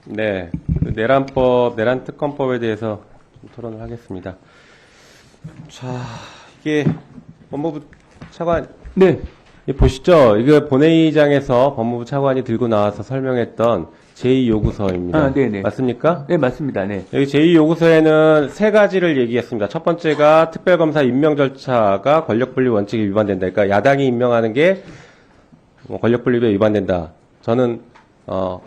네, 그 내란법, 내란특검법에 대해서 좀 토론을 하겠습니다. 자, 이게 법무부 차관, 네. 보시죠. 이거 본회의장에서 법무부 차관이 들고 나와서 설명했던 제2요구서입니다. 아, 네네. 맞습니까? 네, 맞습니다. 네. 여기 제2요구서에는 세 가지를 얘기했습니다. 첫 번째가 특별검사 임명 절차가 권력분립 원칙에 위반된다. 그러니까 야당이 임명하는 게 권력분립에 위반된다. 저는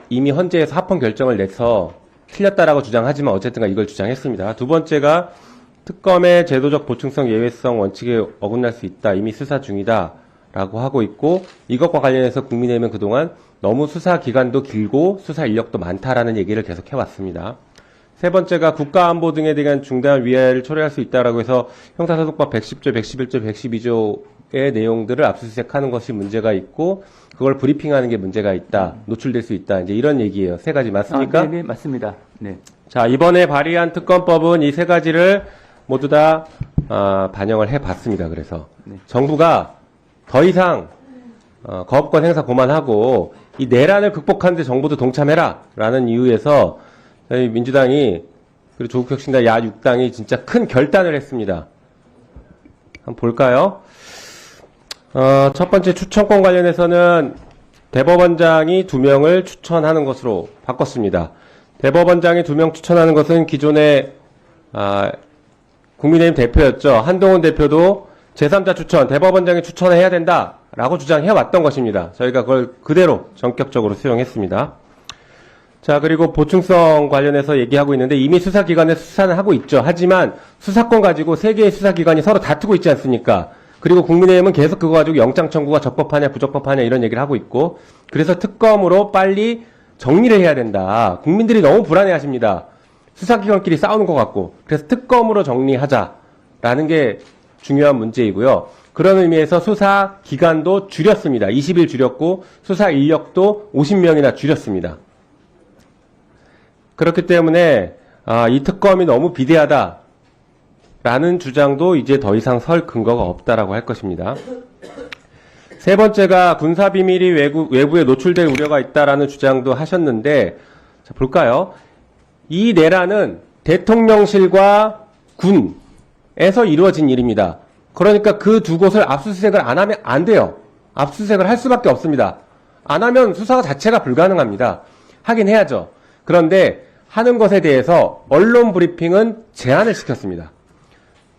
이미 헌재에서 합헌 결정을 내서 틀렸다라고 주장하지만 어쨌든 이걸 주장했습니다. 두 번째가 특검의 제도적 보충성 예외성 원칙에 어긋날 수 있다. 이미 수사 중이다. 라고 하고 있고, 이것과 관련해서 국민의힘은 그동안 너무 수사 기간도 길고 수사 인력도 많다라는 얘기를 계속 해왔습니다. 세 번째가 국가안보 등에 대한 중대한 위해를 초래할 수 있다라고 해서 형사소송법 110조, 111조, 112조의 내용들을 압수수색하는 것이 문제가 있고, 그걸 브리핑하는 게 문제가 있다, 노출될 수 있다, 이제 이런 얘기예요. 세 가지 맞습니까? 네, 맞습니다. 네. 자, 이번에 발의한 특검법은 이 세 가지를 모두 다 반영을 해봤습니다. 그래서 정부가 더 이상 거부권 행사 그만하고 이 내란을 극복하는 데 정부도 동참해라 라는 이유에서 저희 민주당이 그리고 조국혁신당 야6당이 진짜 큰 결단을 했습니다. 한번 볼까요? 첫 번째 추천권 관련해서는 대법원장이 2명을 추천하는 것으로 바꿨습니다. 대법원장이 2명 추천하는 것은 기존에 국민의힘 대표였죠. 한동훈 대표도 제3자 추천, 대법원장이 추천해야 된다라고 주장해왔던 것입니다. 저희가 그걸 그대로 전격적으로 수용했습니다. 자, 그리고 보충성 관련해서 얘기하고 있는데 이미 수사기관에서 수사는 하고 있죠. 하지만 수사권 가지고 세 개의 수사기관이 서로 다투고 있지 않습니까? 그리고 국민의힘은 계속 그거 가지고 영장 청구가 적법하냐 부적법하냐 이런 얘기를 하고 있고, 그래서 특검으로 빨리 정리를 해야 된다. 국민들이 너무 불안해하십니다. 수사기관끼리 싸우는 것 같고. 그래서 특검으로 정리하자라는 게 중요한 문제이고요. 그런 의미에서 수사 기간도 줄였습니다. 20일 줄였고 수사 인력도 50명이나 줄였습니다. 그렇기 때문에 이 특검이 너무 비대하다라는 주장도 이제 더 이상 설 근거가 없다라고 할 것입니다. 세 번째가 군사 비밀이 외부에 노출될 우려가 있다라는 주장도 하셨는데, 자, 볼까요? 이 내란은 대통령실과 군에서 이루어진 일입니다. 그러니까 그 두 곳을 압수수색을 안 하면 안 돼요. 압수수색을 할 수밖에 없습니다. 안 하면 수사 자체가 불가능합니다. 하긴 해야죠. 그런데 하는 것에 대해서 언론 브리핑은 제한을 시켰습니다.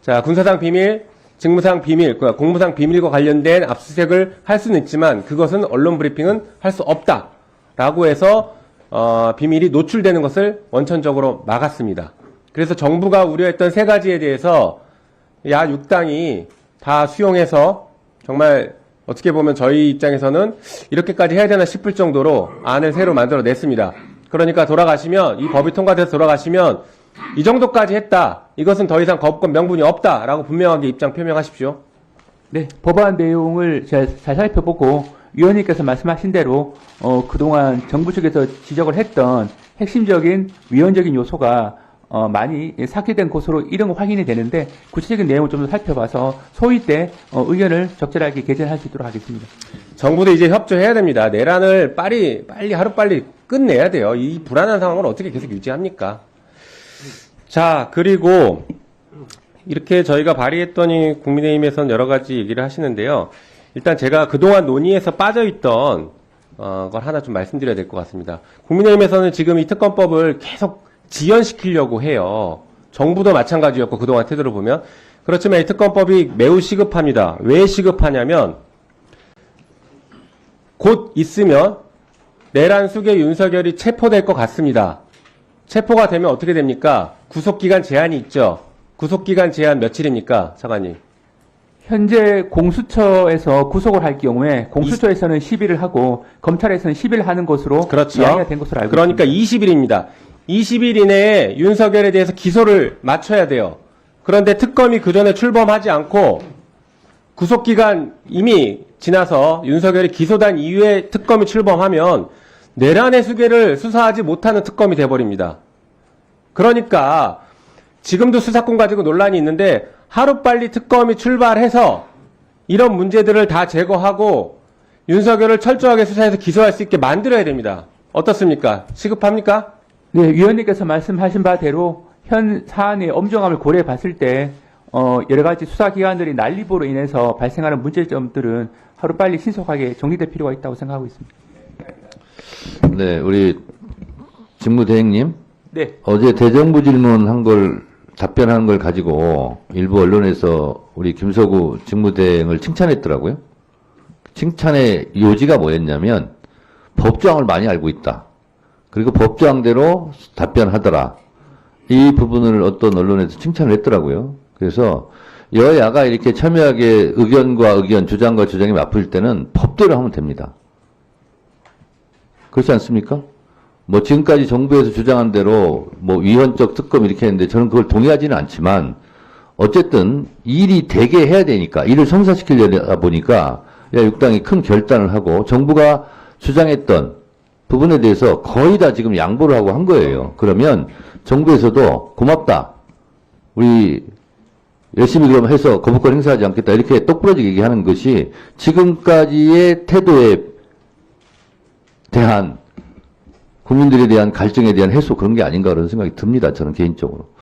자, 군사상 비밀, 직무상 비밀, 공무상 비밀과 관련된 압수수색을 할 수는 있지만 그것은 언론 브리핑은 할 수 없다라고 해서 비밀이 노출되는 것을 원천적으로 막았습니다. 그래서 정부가 우려했던 세 가지에 대해서 야6당이 다 수용해서 정말 어떻게 보면 저희 입장에서는 이렇게까지 해야 되나 싶을 정도로 안을 새로 만들어 냈습니다. 그러니까 돌아가시면, 이 법이 통과돼서 돌아가시면 이 정도까지 했다, 이것은 더 이상 거부권 명분이 없다라고 분명하게 입장 표명하십시오. 네, 법안 내용을 잘 살펴보고 위원님께서 말씀하신 대로 그동안 정부 측에서 지적을 했던 핵심적인 위헌적인 요소가 많이 삭제된 것으로 이런 거 확인이 되는데, 구체적인 내용을 좀 더 살펴봐서 소위 때 의견을 적절하게 개진할 수 있도록 하겠습니다. 정부도 이제 협조해야 됩니다. 내란을 빨리 하루빨리 끝내야 돼요. 이 불안한 상황을 어떻게 계속 유지합니까? 자, 그리고 이렇게 저희가 발의했더니 국민의힘에서는 여러 가지 얘기를 하시는데요. 일단 제가 그동안 논의에서 빠져있던 걸 하나 좀 말씀드려야 될 것 같습니다. 국민의힘에서는 지금 이 특검법을 계속 지연시키려고 해요. 정부도 마찬가지였고 그동안 태도를 보면. 그렇지만 이 특검법이 매우 시급합니다. 왜 시급하냐면 곧 있으면 내란 수괴 윤석열이 체포될 것 같습니다. 체포가 되면 어떻게 됩니까? 구속기간 제한이 있죠. 구속기간 제한 며칠입니까, 차관님? 현재 공수처에서 구속을 할 경우에 공수처에서는 10일을 하고 검찰에서는 10일 하는 것으로 그렇죠. 이야기가 된 것으로 알고 그러니까 있습니다. 20일입니다. 20일 이내에 윤석열에 대해서 기소를 맞춰야 돼요. 그런데 특검이 그 전에 출범하지 않고 구속기간 이미 지나서 윤석열이 기소된 이후에 특검이 출범하면 내란의 수괴를 수사하지 못하는 특검이 돼버립니다. 그러니까 지금도 수사권 가지고 논란이 있는데 하루빨리 특검이 출발해서 이런 문제들을 다 제거하고 윤석열을 철저하게 수사해서 기소할 수 있게 만들어야 됩니다. 어떻습니까? 시급합니까? 네, 위원님께서 말씀하신 바대로 현 사안의 엄중함을 고려해 봤을 때 여러 가지 수사기관들이 난립으로 인해서 발생하는 문제점들은 하루빨리 신속하게 정리될 필요가 있다고 생각하고 있습니다. 네, 우리 직무대행님. 네, 어제 대정부 질문한 걸, 답변한 걸 가지고 일부 언론에서 우리 김서구 직무대행을 칭찬했더라고요. 칭찬의 요지가 뭐였냐면 법조항을 많이 알고 있다. 그리고 법조항대로 답변하더라. 이 부분을 어떤 언론에서 칭찬을 했더라고요. 그래서 여야가 이렇게 첨예하게 의견과 의견, 주장과 주장이 맞붙을 때는 법대로 하면 됩니다. 그렇지 않습니까? 뭐 지금까지 정부에서 주장한 대로 뭐 위헌적 특검 이렇게 했는데 저는 그걸 동의하지는 않지만 어쨌든 일이 되게 해야 되니까 일을 성사시키려다 보니까 야육당이 큰 결단을 하고 정부가 주장했던 부분에 대해서 거의 다 지금 양보를 하고 한 거예요. 그러면 정부에서도 고맙다. 우리 열심히 그럼 해서 거부권 행사하지 않겠다. 이렇게 똑부러지게 얘기하는 것이 지금까지의 태도에 대한 국민들에 대한 갈증에 대한 해소 그런 게 아닌가 그런 생각이 듭니다. 저는 개인적으로.